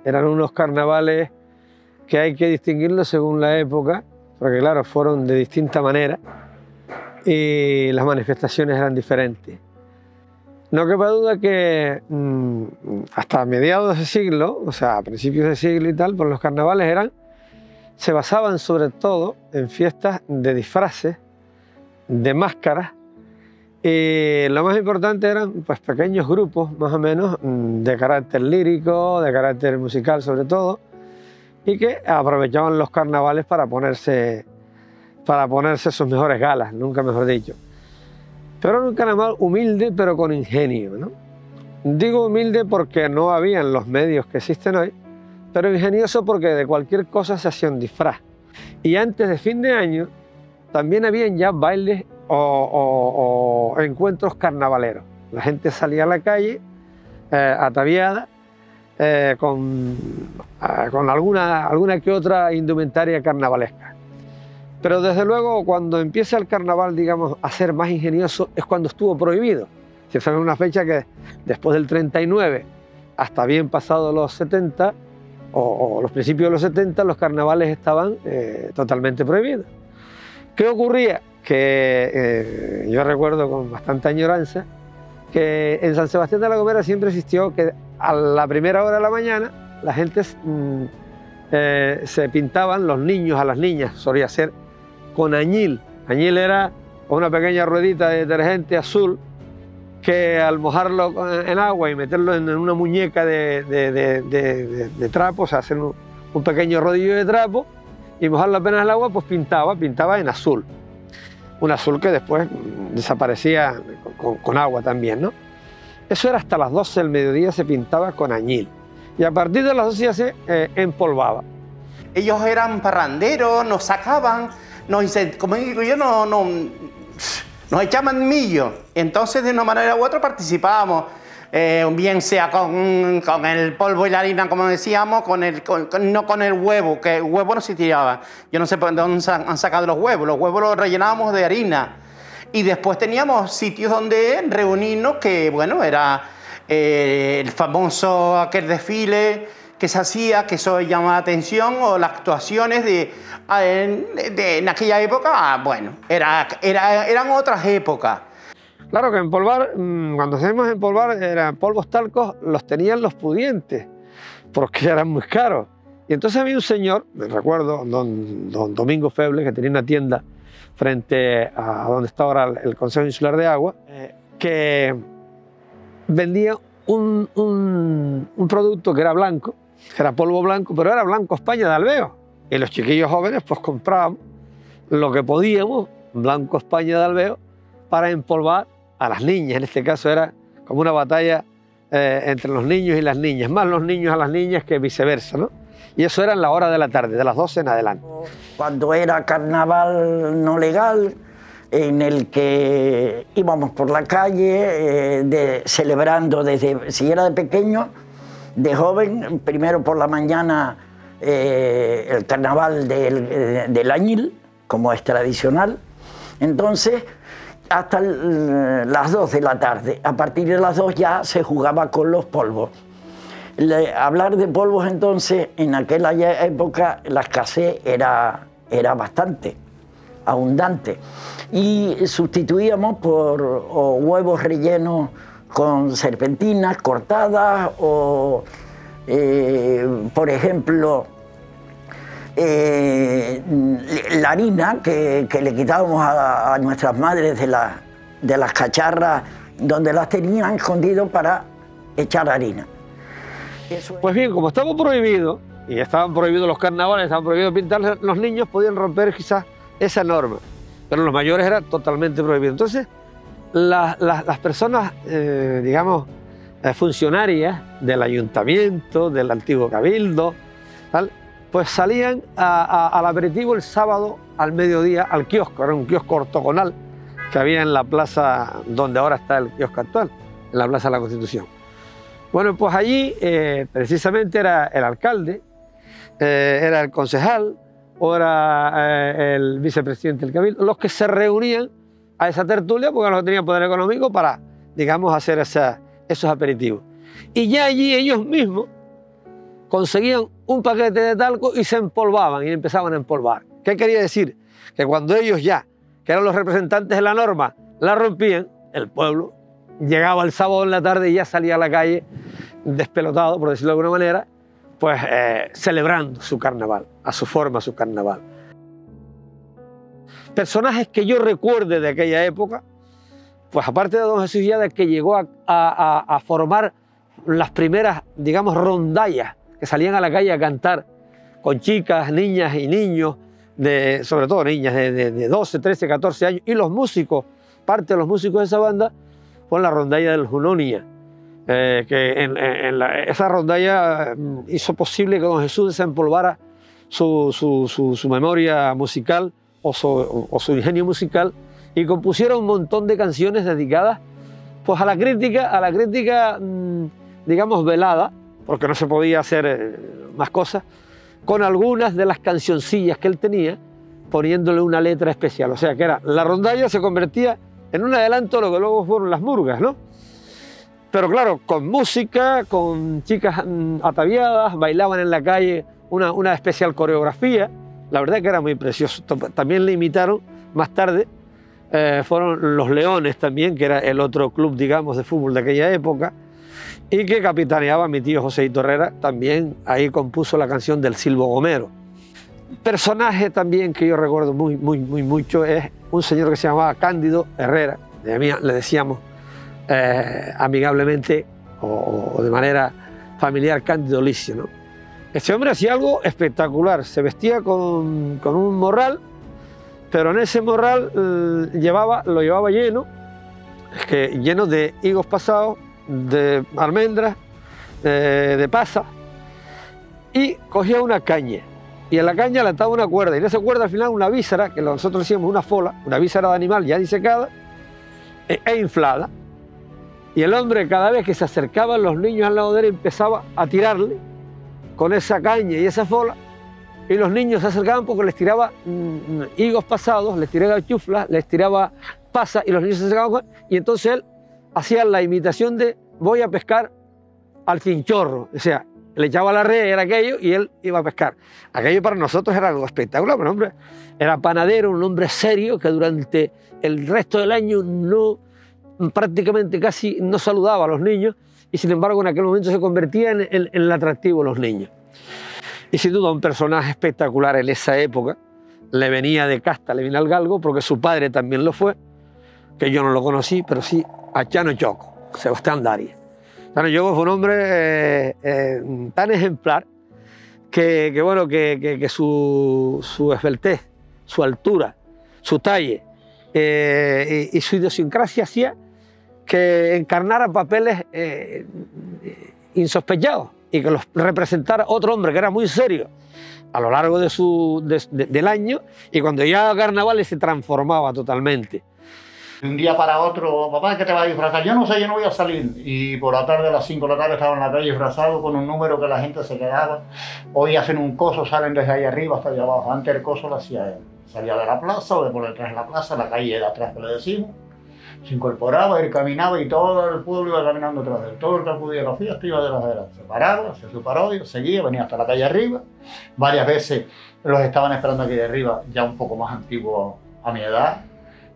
eran unos carnavales que hay que distinguirlos según la época, porque claro, fueron de distinta manera y las manifestaciones eran diferentes. No quepa duda que hasta mediados de siglo, o sea, a principios de siglo y tal, pues los carnavales se basaban sobre todo en fiestas de disfraces, de máscaras, y lo más importante eran pues pequeños grupos, más o menos, de carácter lírico, de carácter musical sobre todo, y que aprovechaban los carnavales para ponerse sus mejores galas, nunca mejor dicho. Pero era un carnaval humilde, pero con ingenio, ¿no? Digo humilde porque no habían los medios que existen hoy, pero ingenioso porque de cualquier cosa se hacía un disfraz. Y antes de fin de año también habían ya bailes o encuentros carnavaleros. La gente salía a la calle ataviada con alguna que otra indumentaria carnavalesca. Pero desde luego cuando empieza el carnaval, digamos, a ser más ingenioso es cuando estuvo prohibido. Si fue una fecha que después del 39 hasta bien pasados los 70 o los principios de los 70 los carnavales estaban totalmente prohibidos. ¿Qué ocurría? Que yo recuerdo con bastante añoranza que en San Sebastián de la Gomera siempre existió que a la primera hora de la mañana la gente se pintaban, los niños a las niñas, solía ser con añil. Añil era una pequeña ruedita de detergente azul que al mojarlo en agua y meterlo en una muñeca de trapo, o sea, hacer un pequeño rodillo de trapo y mojarlo apenas en el agua, pues pintaba en azul. Un azul que después desaparecía con agua también, ¿no? Eso era hasta las 12 del mediodía, se pintaba con añil. Y a partir de las 12 ya se empolvaba. Ellos eran parranderos, nos sacaban, como digo yo, nos echaban millo. Entonces, de una manera u otra participábamos, bien sea con el polvo y la harina, como decíamos, no con el huevo, que el huevo no se tiraba. Yo no sé por dónde han sacado los huevos los rellenábamos de harina. Y después teníamos sitios donde reunirnos, que bueno, era el famoso aquel desfile que se hacía, que eso llamaba la atención, o las actuaciones en aquella época, bueno, eran otras épocas. Claro que empolvar, cuando hacemos empolvar, eran polvos talcos, los tenían los pudientes, porque eran muy caros. Y entonces había un señor, me recuerdo, don Domingo Feble, que tenía una tienda frente a donde está ahora el Consejo Insular de Agua, que vendía un producto que era blanco, que era polvo blanco, pero era blanco España de Alveo. Y los chiquillos jóvenes pues comprábamos lo que podíamos, blanco España de Alveo, para empolvar a las niñas. En este caso era como una batalla entre los niños y las niñas, más los niños a las niñas que viceversa, ¿no? Y eso era en la hora de la tarde, de las 12 en adelante. Cuando era carnaval no legal, en el que íbamos por la calle celebrando desde, si era de pequeño, de joven, primero por la mañana el carnaval del añil, como es tradicional, entonces hasta las 2 de la tarde. A partir de las 2 ya se jugaba con los polvos. Hablar de polvos entonces, en aquella época la escasez era bastante abundante y sustituíamos por huevos rellenos con serpentinas cortadas o, por ejemplo, la harina que le quitábamos a nuestras madres de las cacharras donde las tenían escondido para echar harina. Pues bien, como estaba prohibido, y estaban prohibidos los carnavales, estaban prohibidos pintar, los niños podían romper quizás esa norma, pero los mayores era totalmente prohibido. Entonces, las personas, digamos, funcionarias del ayuntamiento, del antiguo cabildo, tal, pues salían al aperitivo el sábado al mediodía al kiosco. Era un kiosco ortogonal que había en la plaza donde ahora está el kiosco actual, en la Plaza de la Constitución. Bueno, pues allí precisamente era el alcalde, era el concejal o era el vicepresidente del cabildo, los que se reunían a esa tertulia porque no tenían poder económico para, digamos, hacer esos aperitivos. Y ya allí ellos mismos conseguían un paquete de talco y se empolvaban y empezaban a empolvar. ¿Qué quería decir? Que cuando ellos ya, que eran los representantes de la norma, la rompían, el pueblo llegaba el sábado en la tarde y ya salía a la calle despelotado, por decirlo de alguna manera, pues celebrando su carnaval, a su forma su carnaval. Personajes que yo recuerde de aquella época, pues aparte de don Jesús Illada, que llegó a formar las primeras, digamos, rondallas que salían a la calle a cantar con chicas, niñas y niños, sobre todo niñas de 12, 13, 14 años, y los músicos, parte de los músicos de esa banda, fue la rondalla del Junonia, que esa rondalla hizo posible que don Jesús desempolvara su memoria musical o su ingenio musical y compusiera un montón de canciones dedicadas pues a la crítica, digamos, velada, porque no se podía hacer más cosas, con algunas de las cancioncillas que él tenía, poniéndole una letra especial. O sea, que era la rondalla se convertía en un adelanto de lo que luego fueron las murgas, ¿no? Pero claro, con música, con chicas ataviadas, bailaban en la calle una especial coreografía. La verdad que era muy precioso. También le imitaron más tarde, fueron los Leones también, que era el otro club, digamos, de fútbol de aquella época, y que capitaneaba mi tío Joséito Herrera, también ahí compuso la canción del Silbo Gomero. Personaje también que yo recuerdo mucho es un señor que se llamaba Cándido Herrera, le decíamos amigablemente o de manera familiar Cándido Licio, ¿no? Este hombre hacía algo espectacular, se vestía con un morral, pero en ese morral lo llevaba lleno de higos pasados, de almendras, de pasas, y cogía una caña, y en la caña le ataba una cuerda, y en esa cuerda al final una víscera, que nosotros decíamos una fola, una víscera de animal ya disecada e inflada, y el hombre cada vez que se acercaban los niños al lado de él empezaba a tirarle con esa caña y esa fola, y los niños se acercaban porque les tiraba higos pasados, les tiraba chuflas, les tiraba pasas, y los niños se acercaban, y entonces él hacía la imitación de voy a pescar al chinchorro, o sea, le echaba la red, era aquello, y él iba a pescar. Aquello para nosotros era algo espectacular, pero el hombre era panadero, un hombre serio que durante el resto del año prácticamente casi no saludaba a los niños, y sin embargo en aquel momento se convertía en el atractivo de los niños. Y sin duda un personaje espectacular en esa época, le venía de casta, le venía al galgo, porque su padre también lo fue, que yo no lo conocí, pero sí a Chano Choco, Sebastián Darias. Chano Choco fue un hombre tan ejemplar que su esbeltez, su altura, su talle y su idiosincrasia hacía que encarnara papeles insospechados y que los representara otro hombre que era muy serio a lo largo del año, y cuando llegaba a carnavales se transformaba totalmente. De un día para otro, papá, ¿qué te vas a disfrazar? Yo no sé, yo no voy a salir. Y por la tarde, a las 5 de la tarde, estaba en la calle disfrazado con un número que la gente se quedaba. Hoy hacen un coso, salen desde ahí arriba hasta allá abajo. Antes el coso lo hacía él. Salía de la plaza o de por detrás de la plaza, la calle de atrás que le decimos. Se incorporaba, él caminaba y todo el pueblo iba caminando detrás de él. Todo el que acudía a la fiesta iba detrás de él. Se paraba, hacía su parodia, seguía, venía hasta la calle arriba. Varias veces los estaban esperando aquí de arriba, ya un poco más antiguos a mi edad.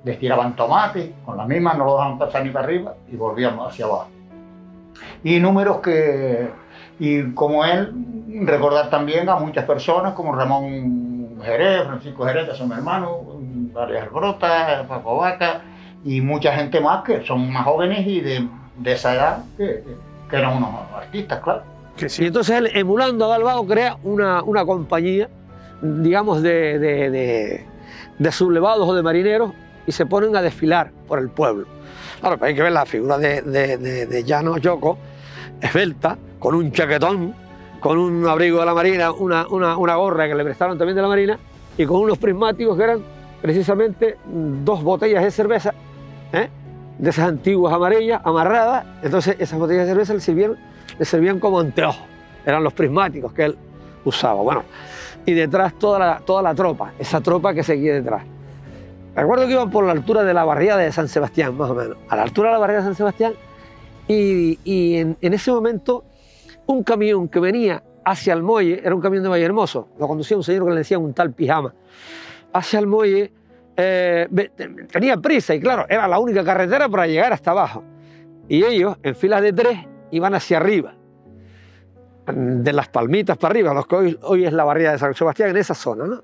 Les tiraban tomates, con las mismas no lo dejaban pasar ni para arriba y volvíamos hacia abajo. Y números y como él, recordar también a muchas personas como Ramón Jerez, Francisco Jerez, que son hermanos, Arias Grota, Paco Vaca, y mucha gente más que son más jóvenes y de esa edad que eran unos artistas, claro. Y entonces él, emulando a Galvao, crea una compañía, digamos, de sublevados o de marineros, y se ponen a desfilar por el pueblo. Claro, hay que ver la figura de Chano Choco, esbelta, con un chaquetón, con un abrigo de la Marina, una gorra que le prestaron también de la Marina, y con unos prismáticos que eran precisamente 2 botellas de cerveza, de esas antiguas amarillas, amarradas. Entonces esas botellas de cerveza le servían como anteojos, eran los prismáticos que él usaba. Bueno, y detrás toda la tropa, esa tropa que seguía detrás. Recuerdo que iban por la altura de la barriada de San Sebastián, más o menos, a la altura de la barriada de San Sebastián, y en ese momento un camión que venía hacia el muelle, era un camión de Vallehermoso, lo conducía un señor que le decían un tal Pijama, hacia el muelle, tenía prisa y claro, era la única carretera para llegar hasta abajo. Y ellos, en filas de 3, iban hacia arriba, de Las Palmitas para arriba, los que hoy es la barriada de San Sebastián, en esa zona, ¿no?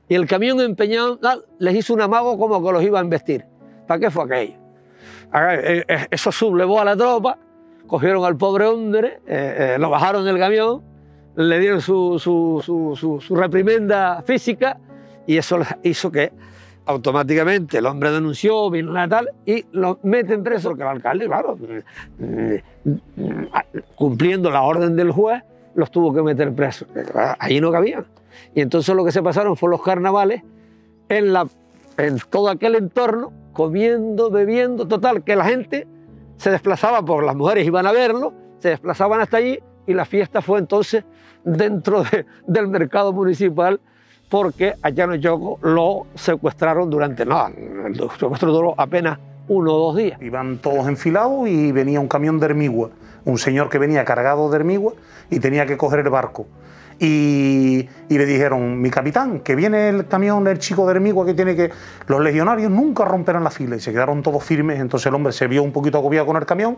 Y el camión empeñado les hizo un amago como que los iba a embestir. ¿Para qué fue aquello? Eso sublevó a la tropa, cogieron al pobre hombre, lo bajaron del camión, le dieron su reprimenda física y eso hizo que automáticamente el hombre denunció, vino la tal y lo meten preso, porque el alcalde, claro, cumpliendo la orden del juez, los tuvo que meter presos. Allí no cabían. Y entonces lo que se pasaron fue los carnavales en todo aquel entorno, comiendo, bebiendo, total, que la gente se desplazaba, porque las mujeres iban a verlo, se desplazaban hasta allí y la fiesta fue entonces dentro del mercado municipal, porque a Llano Choco lo secuestraron durante, el secuestro duró apenas 1 o 2 días. Iban todos enfilados y venía un camión de Hermigua, un señor que venía cargado de Hermigua y tenía que coger el barco. Y le dijeron, mi capitán, que viene el camión, el chico de Hermigua, que tiene que... Los legionarios nunca romperán la fila, y se quedaron todos firmes. Entonces el hombre se vio un poquito agobiado con el camión,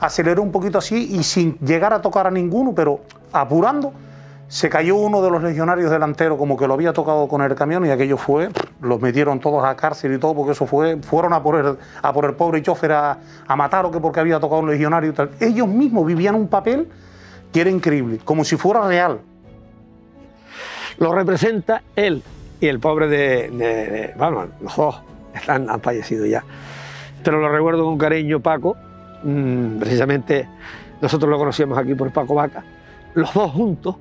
aceleró un poquito así y sin llegar a tocar a ninguno, pero apurando, se cayó uno de los legionarios delanteros como que lo había tocado con el camión y aquello fue, los metieron todos a cárcel y todo, porque eso fueron a por el pobre chofer a matarlo, que porque había tocado un legionario y tal. Ellos mismos vivían un papel que era increíble, como si fuera real. Lo representa él y el pobre bueno, los dos han fallecido ya, pero lo recuerdo con cariño, Paco. Precisamente nosotros lo conocíamos aquí por Paco Vaca. Los dos juntos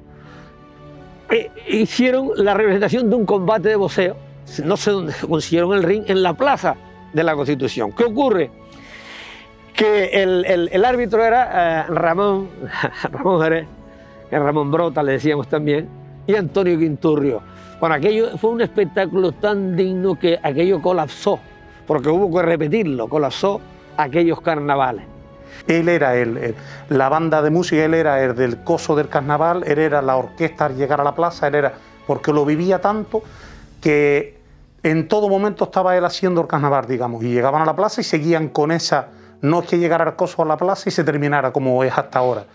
hicieron la representación de un combate de boxeo, no sé dónde consiguieron el ring, en la Plaza de la Constitución. ¿Qué ocurre? Que el árbitro era Ramón Jerez, Ramón Brota le decíamos también, y Antonio Quinturrio. Bueno, aquello fue un espectáculo tan digno que aquello colapsó, porque hubo que repetirlo, colapsó aquellos carnavales. Él era la banda de música, él era el del coso del carnaval, él era la orquesta al llegar a la plaza, él era, porque lo vivía tanto que en todo momento estaba él haciendo el carnaval, digamos, y llegaban a la plaza y seguían con esa, no es que llegara el coso a la plaza y se terminara como es hasta ahora.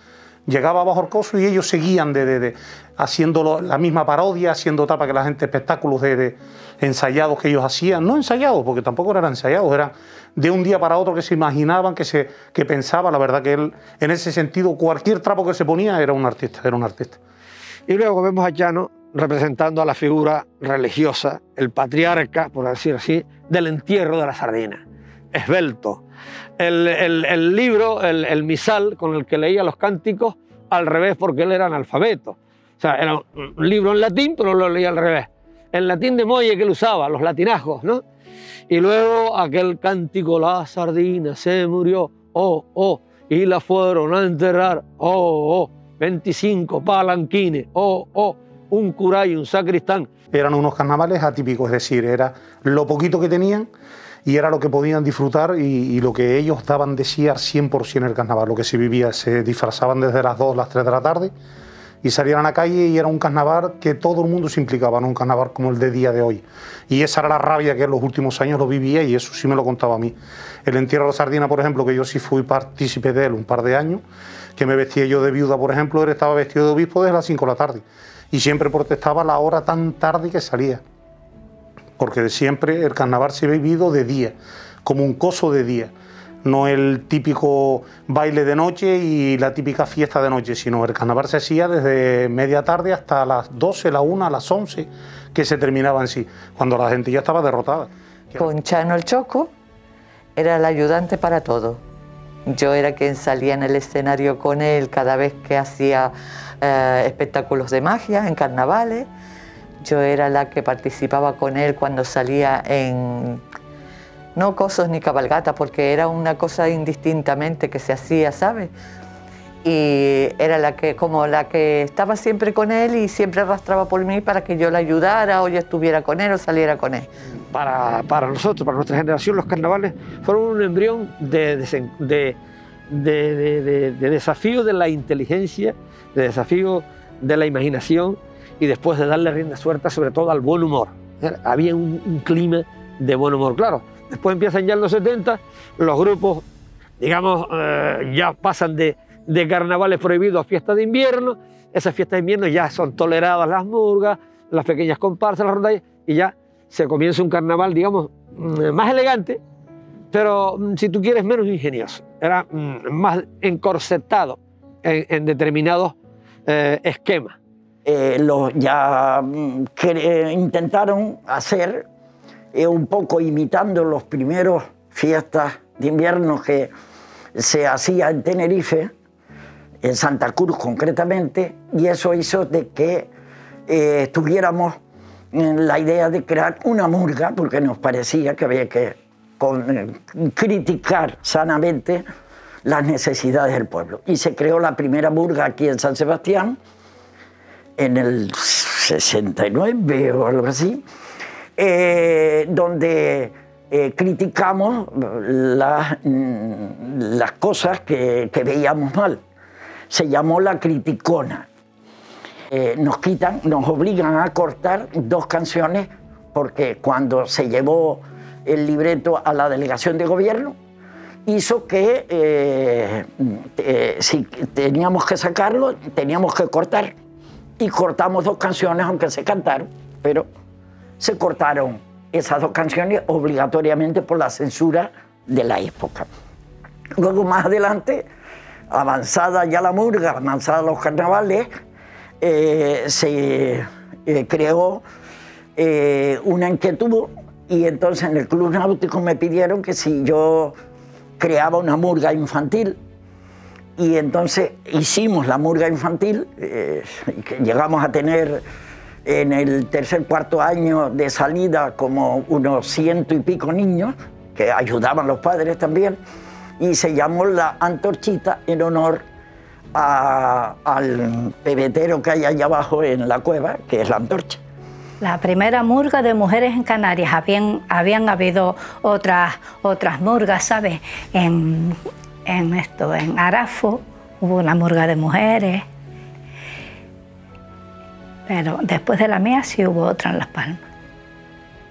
Llegaba abajo el coso y ellos seguían haciendo la misma parodia, haciendo para que la gente, espectáculos ensayados que ellos hacían, no ensayados, porque tampoco eran ensayados, eran de un día para otro que se imaginaban, que pensaban. La verdad que él, en ese sentido, cualquier trapo que se ponía era un artista, Y luego vemos a Llano representando a la figura religiosa, el patriarca, por decir así, del entierro de la sardina, esbelto. El libro, el misal con el que leía los cánticos, al revés, porque él era analfabeto. O sea, era un libro en latín, pero lo leía al revés. El latín de muelle que él usaba, los latinajos, ¿no? Y luego aquel cántico, la sardina se murió, oh, y la fueron a enterrar, 25 palanquines, un cura y un sacristán. Eran unos carnavales atípicos, es decir, era lo poquito que tenían y era lo que podían disfrutar y lo que ellos daban de sí al 100% en el carnaval, lo que se vivía. Se disfrazaban desde las 2, las 3 de la tarde y salían a la calle y era un carnaval que todo el mundo se implicaba, no un carnaval como el de día de hoy. Y esa era la rabia que en los últimos años lo vivía y eso sí me lo contaba a mí. El entierro de la sardina, por ejemplo, que yo sí fui partícipe de él un par de años, que me vestía yo de viuda, por ejemplo, él estaba vestido de obispo desde las 5 de la tarde y siempre protestaba la hora tan tarde que salía. Porque de siempre el carnaval se ha vivido de día, como un coso de día. No el típico baile de noche y la típica fiesta de noche, sino el carnaval se hacía desde media tarde hasta las 12, la 1, las 11, que se terminaba en sí, cuando la gente ya estaba derrotada. Con Llano el Choco era el ayudante para todo. Yo era quien salía en el escenario con él cada vez que hacía espectáculos de magia en carnavales. Yo era la que participaba con él cuando salía en, no cosos ni cabalgata, porque era una cosa indistintamente que se hacía, ¿sabes? Y era como la que estaba siempre con él y siempre arrastraba por mí para que yo la ayudara o yo estuviera con él o saliera con él. Para nosotros, para nuestra generación, los carnavales fueron un embrión de desafío de la inteligencia, de desafío de la imaginación y después de darle rienda suelta sobre todo al buen humor. Había un clima de buen humor, claro. Después empiezan ya en los 70, los grupos, digamos, ya pasan de carnavales prohibidos a fiestas de invierno. Esas fiestas de invierno ya son toleradas las murgas, las pequeñas comparsas, las rondallas, y ya se comienza un carnaval, digamos, más elegante, pero si tú quieres menos ingenioso. Era más encorsetado en determinados esquemas. Ya intentaron hacer un poco imitando los primeros fiestas de invierno que se hacía en Tenerife, en Santa Cruz concretamente, y eso hizo de que tuviéramos la idea de crear una murga, porque nos parecía que había que criticar sanamente las necesidades del pueblo. Y se creó la primera murga aquí en San Sebastián, en el 69 o algo así, donde criticamos las cosas que veíamos mal. Se llamó La Criticona. Nos obligan a cortar 2 canciones porque cuando se llevó el libreto a la delegación de gobierno hizo que si teníamos que sacarlo, teníamos que cortar. Y cortamos 2 canciones, aunque se cantaron, pero se cortaron esas 2 canciones obligatoriamente por la censura de la época. Luego, más adelante, avanzada ya la murga, avanzada los carnavales, se creó una inquietud, y entonces en el Club Náutico me pidieron que si yo creaba una murga infantil. Y entonces hicimos la murga infantil, que llegamos a tener en el 3.º, 4.º año de salida como unos 100 y pico niños, que ayudaban los padres también, y se llamó La Antorchita en honor al pebetero que hay allá abajo en la cueva, que es la antorcha. La primera murga de mujeres en Canarias, habían habido otras murgas, ¿sabes? En Arafo hubo una murga de mujeres, pero después de la mía sí hubo otra en Las Palmas.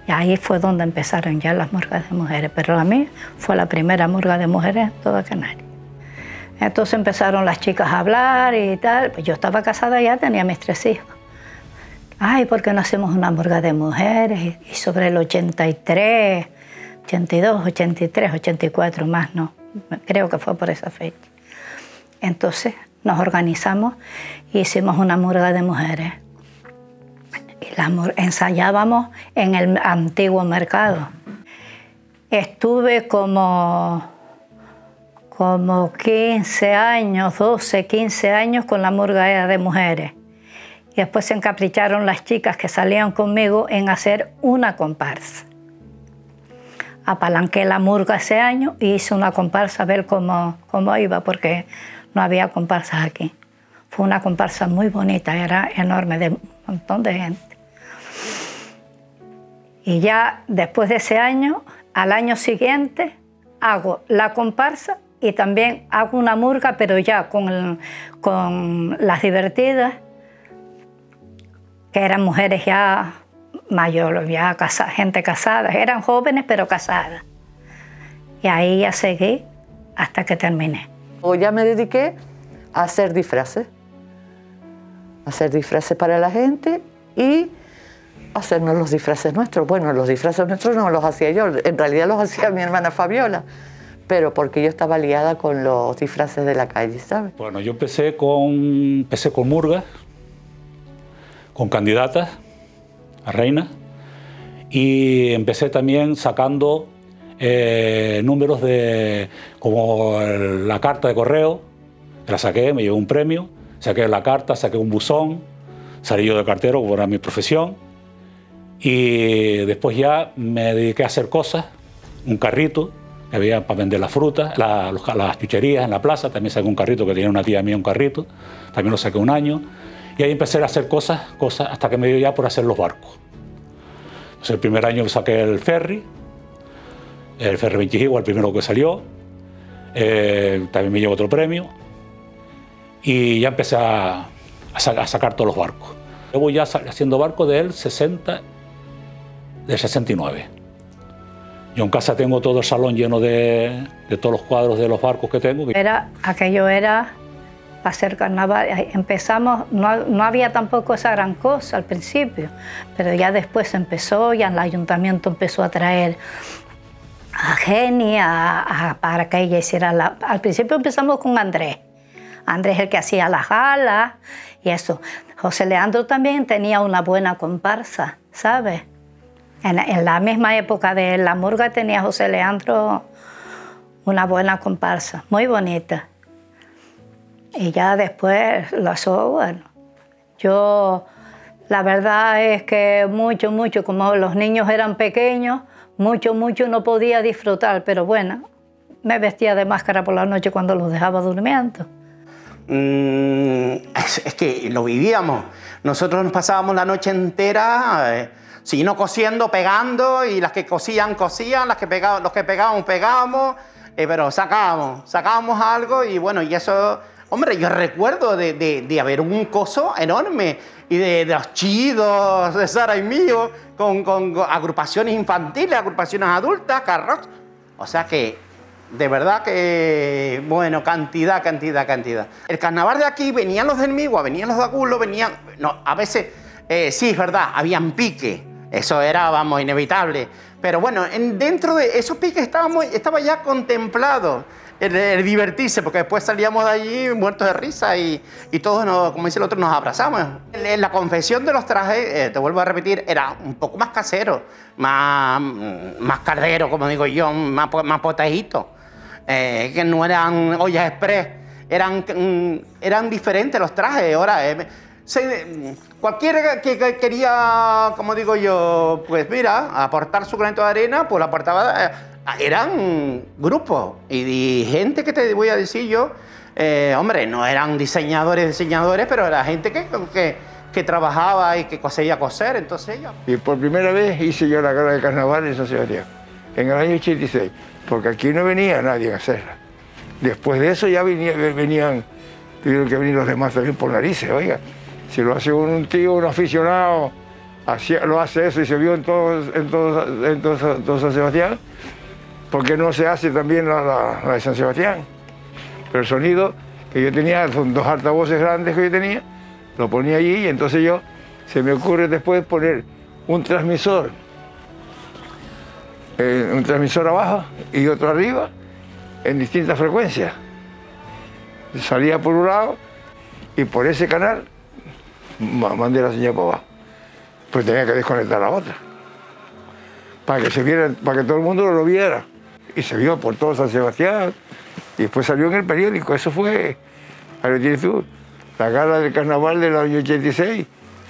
Y ahí fue donde empezaron ya las murgas de mujeres, pero la mía fue la primera murga de mujeres en toda Canarias. Entonces empezaron las chicas a hablar y tal, pues yo estaba casada ya, tenía mis 3 hijos. Ay, ¿por qué no hacemos una murga de mujeres? Y sobre el 83, 82, 83, 84 más, no. Creo que fue por esa fecha. Entonces nos organizamos e hicimos una murga de mujeres. Y ensayábamos en el antiguo mercado. Estuve como 15 años, 12, 15 años con la murga de mujeres. Y después se encapricharon las chicas que salían conmigo en hacer una comparsa. Apalanqué la murga ese año y hice una comparsa a ver cómo iba, porque no había comparsas aquí. Fue una comparsa muy bonita, era enorme, de un montón de gente. Y ya después de ese año, al año siguiente, hago la comparsa y también hago una murga, pero ya con las divertidas, que eran mujeres ya mayores, ya gente casada, eran jóvenes pero casadas. Y ahí ya seguí hasta que terminé. Ya me dediqué a hacer disfraces para la gente y hacernos los disfraces nuestros. Bueno, los disfraces nuestros no los hacía yo, en realidad los hacía mi hermana Fabiola, pero porque yo estaba liada con los disfraces de la calle, ¿sabes? Bueno, yo empecé con murgas, con candidatas a reina, y empecé también sacando números como la carta de correo, la saqué, me llevé un premio, saqué la carta, saqué un buzón, salí yo de cartero, como era mi profesión, y después ya me dediqué a hacer cosas, un carrito que había para vender las frutas, las chucherías en la plaza, también saqué un carrito que tenía una tía mía, un carrito, también lo saqué un año. Y ahí empecé a hacer cosas hasta que me dio ya por hacer los barcos. Entonces, el primer año saqué el ferry 20 el primero que salió. También me llevó otro premio. Y ya empecé a a sacar todos los barcos. Llevo ya haciendo barcos del 69. Yo en casa tengo todo el salón lleno de todos los cuadros de los barcos que tengo. Aquello era para hacer carnaval. Empezamos, no había tampoco esa gran cosa al principio, pero ya después empezó, ya el ayuntamiento empezó a traer a Geni para que ella hiciera Al principio empezamos con Andrés. Andrés es el que hacía las galas y eso. José Leandro también tenía una buena comparsa, ¿sabes? En la misma época de la murga tenía José Leandro una buena comparsa, muy bonita. Y ya después lo hizo, bueno. Yo, la verdad es que mucho, como los niños eran pequeños, mucho no podía disfrutar, pero bueno, me vestía de máscara por la noche cuando los dejaba durmiendo. Es que lo vivíamos. Nosotros nos pasábamos la noche entera, si no cosiendo, pegando, y las que cosían, cosían, los que pegábamos, pegábamos, pero sacábamos algo y bueno, y eso, hombre, yo recuerdo de haber un coso enorme y de los chidos, de Sara y mío, con agrupaciones infantiles, agrupaciones adultas, carros, o sea que de verdad que, bueno, cantidad. El carnaval de aquí, venían los del Migua, venían los de Agulo, venían... No, a veces, sí, es verdad, habían piques. Eso era, vamos, inevitable. Pero bueno, dentro de esos piques estaba ya contemplado el divertirse, porque después salíamos de allí muertos de risa y todos, como dice el otro, nos abrazamos. La confección de los trajes, te vuelvo a repetir, era un poco más casero, más cardero, como digo yo, más potejito. Que no eran ollas express, eran diferentes los trajes. Ahora, cualquiera que quería, como digo yo, pues mira, aportar su granito de arena, pues lo aportaba. Eran grupos y gente que te voy a decir yo, hombre, no eran diseñadores, pero era gente que trabajaba y que conseguía coser, entonces ellos. Y por primera vez hice yo la gala de carnaval en San Sebastián, en el año 86. Porque aquí no venía nadie a hacerla. Después de eso ya tuvieron que venir los demás también por narices, oiga. Si lo hace un tío, un aficionado, lo hace eso y se vio en todo San Sebastián, ¿por qué no se hace también la de San Sebastián? Pero el sonido que yo tenía, son 2 altavoces grandes que yo tenía, lo ponía allí y entonces se me ocurre después poner un transmisor abajo y otro arriba en distintas frecuencias. Salía por un lado y por ese canal mandé la señal para abajo. Pues tenía que desconectar la otra para que se viera, para que todo el mundo lo viera. Y se vio por todo San Sebastián y después salió en el periódico. Eso fue, ahí lo tienes tú, la gala del carnaval del año 86.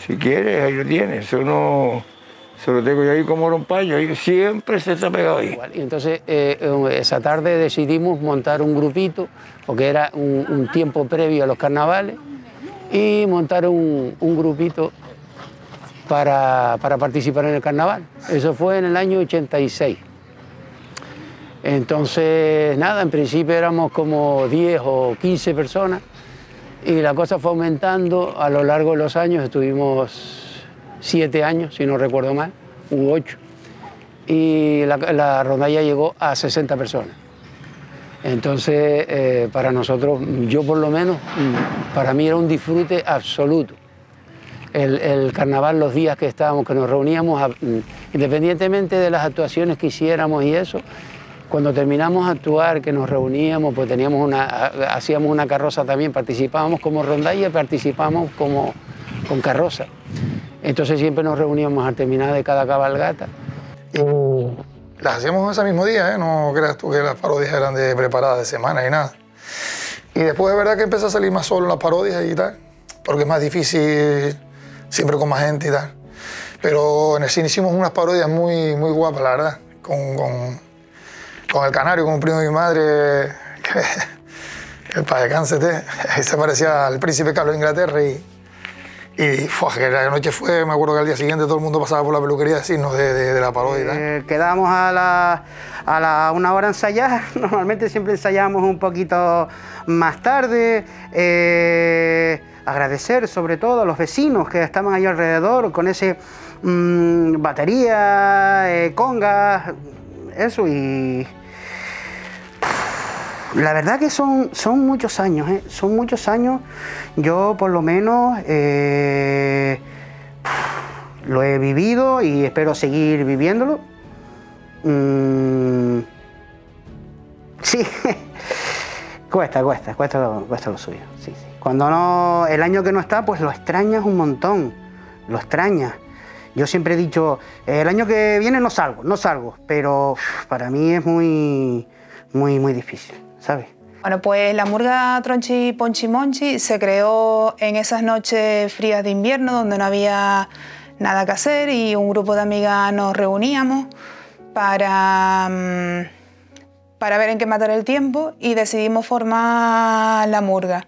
Si quieres, ahí lo tienes. Eso no... Se lo tengo yo ahí como rompaño, y siempre se está pegado ahí. Y entonces esa tarde decidimos montar un grupito, porque era un tiempo previo a los carnavales, y montar un grupito para participar en el carnaval. Eso fue en el año 86. Entonces, nada, en principio éramos como 10 o 15 personas, y la cosa fue aumentando a lo largo de los años. Estuvimos 7 años, si no recuerdo mal, u 8, y la rondalla llegó a 60 personas. Entonces, para nosotros, yo por lo menos, para mí era un disfrute absoluto. El carnaval, los días que estábamos, que nos reuníamos, independientemente de las actuaciones que hiciéramos y eso, cuando terminamos de actuar, que nos reuníamos, pues hacíamos una carroza también, participábamos como rondalla y participábamos con carroza. Entonces siempre nos reuníamos al terminar de cada cabalgata. Y las hacíamos ese mismo día, ¿eh? No creas tú que las parodias eran preparadas de semana y nada. Y después de verdad que empecé a salir más solo en las parodias y tal, porque es más difícil, siempre con más gente y tal. Pero en el cine hicimos unas parodias muy guapas, la verdad, con el Canario, con un primo de mi madre, que el padre Cáncete, se parecía al príncipe Carlos de Inglaterra y que la noche fue, me acuerdo que al día siguiente todo el mundo pasaba por la peluquería a decirnos de la parodia. Quedábamos a una hora a ensayar, normalmente siempre ensayábamos un poquito más tarde, agradecer sobre todo a los vecinos que estaban ahí alrededor con ese batería, congas, eso, y la verdad que son muchos años, son muchos años. Yo por lo menos lo he vivido y espero seguir viviéndolo. Sí, cuesta lo suyo. Sí, sí. Cuando no, el año que no está, pues lo extrañas un montón, lo extrañas. Yo siempre he dicho, el año que viene no salgo, pero para mí es muy difícil, ¿sabes? Bueno, pues la murga Tronchi Ponchi Monchi se creó en esas noches frías de invierno donde no había nada que hacer y un grupo de amigas nos reuníamos para ver en qué matar el tiempo y decidimos formar la murga.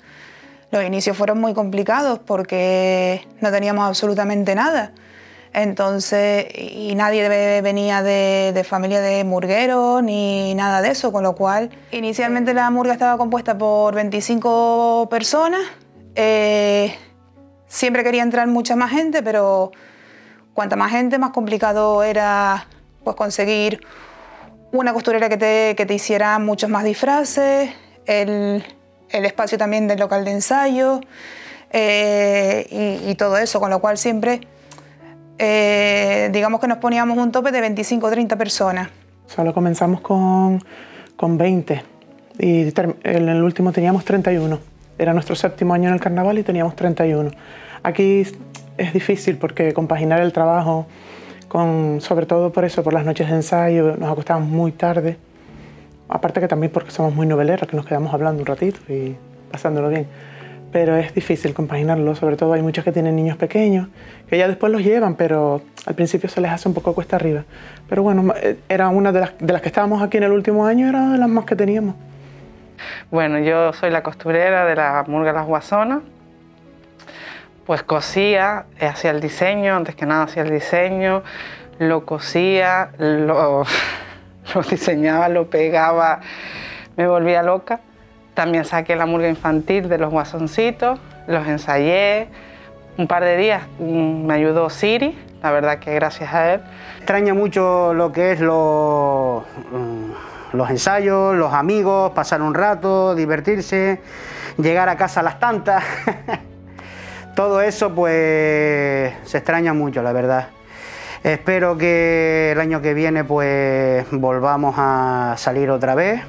Los inicios fueron muy complicados porque no teníamos absolutamente nada. Entonces, y nadie venía de familia de murgueros ni nada de eso, con lo cual inicialmente la murga estaba compuesta por 25 personas. Siempre quería entrar mucha más gente, pero cuanta más gente, más complicado era pues, conseguir una costurera que te hiciera muchos más disfraces, el espacio también del local de ensayo y todo eso, con lo cual siempre digamos que nos poníamos un tope de 25 o 30 personas. Solo comenzamos con 20 y en el último teníamos 31. Era nuestro 7º año en el carnaval y teníamos 31. Aquí es difícil porque compaginar el trabajo sobre todo por eso, por las noches de ensayo, nos acostábamos muy tarde. Aparte que también porque somos muy noveleros, que nos quedamos hablando un ratito y pasándolo bien. Pero es difícil compaginarlo, sobre todo hay muchos que tienen niños pequeños, que ya después los llevan, pero al principio se les hace un poco cuesta arriba. Pero bueno, era una de las que estábamos aquí en el último año, era de las más que teníamos. Bueno, yo soy la costurera de la Murga Las Guasonas. Pues cosía, hacía el diseño, antes que nada hacía el diseño, lo cosía, lo diseñaba, lo pegaba, me volvía loca. También saqué la murga infantil de los guasoncitos, los ensayé un par de días, me ayudó Siri, la verdad que gracias a él. Extraña mucho lo que es los ensayos, los amigos, pasar un rato, divertirse, llegar a casa a las tantas. Todo eso pues se extraña mucho, la verdad. Espero que el año que viene pues volvamos a salir otra vez.